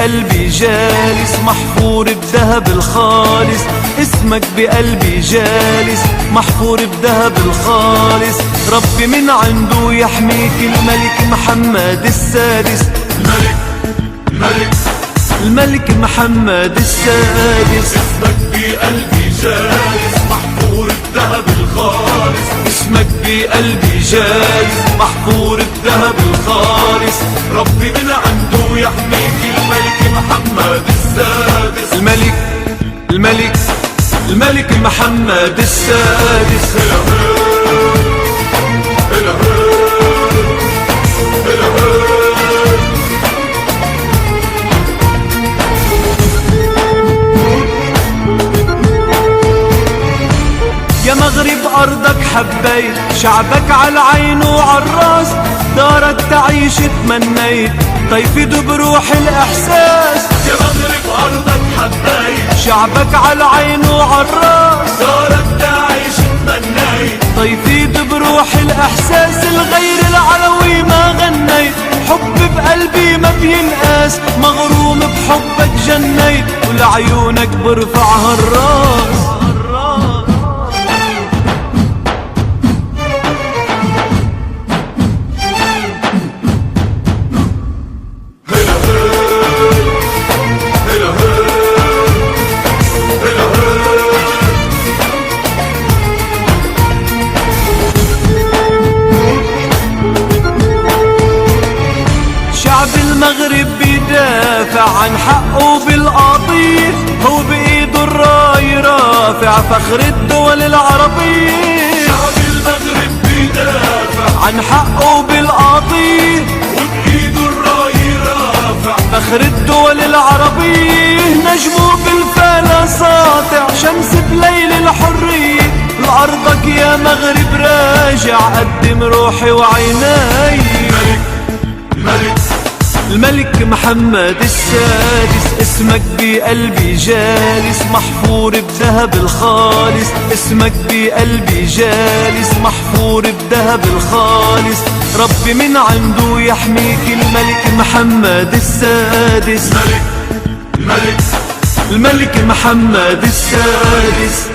بقلبي جالس محفور بذهب الخالص، اسمك بقلبي جالس محفور بذهب الخالص. ربي من عنده يحميك الملك محمد السادس، الملك محمد السادس. اسمك بقلبي جالس محفور بذهب الخالص، اسمك بقلبي جالس محفور بذهب الخالص. ربي من عنده يحميك الملك محمد السادس، الملك محمد السادس. يا مغرب أرضك حبيت، شعبك عالعين وعالراس، دارك تعيش تمنيت، طيفي بروح الإحساس. يا مغرب أرضك حبيت، شعبك عالعين وعالراس، دارك تعيش تمنيت، طيفي بروح الإحساس. الغير العلوي ما غنيت، حب بقلبي ما بينقاس، مغروم بحبك جنيت، ولعيونك برفعها الراس. شعب المغرب بيدافع عن حقه بالقضية، هو بإيده الراي رافع فخر الدول العربية. شعب المغرب بيدافع عن حقه بالقضية، وبإيده الراي رافع فخر الدول العربية. نجمه بالفلا ساطع، شمس بليل الحرية، لأرضك يا مغرب راجع، قدم روحي وعيناي. الملك محمد السادس، اسمك بقلبي جالس محفور بذهب الخالص، اسمك بقلبي جالس محفور بذهب الخالص. ربي من عنده يحميك الملك محمد السادس، الملك محمد السادس.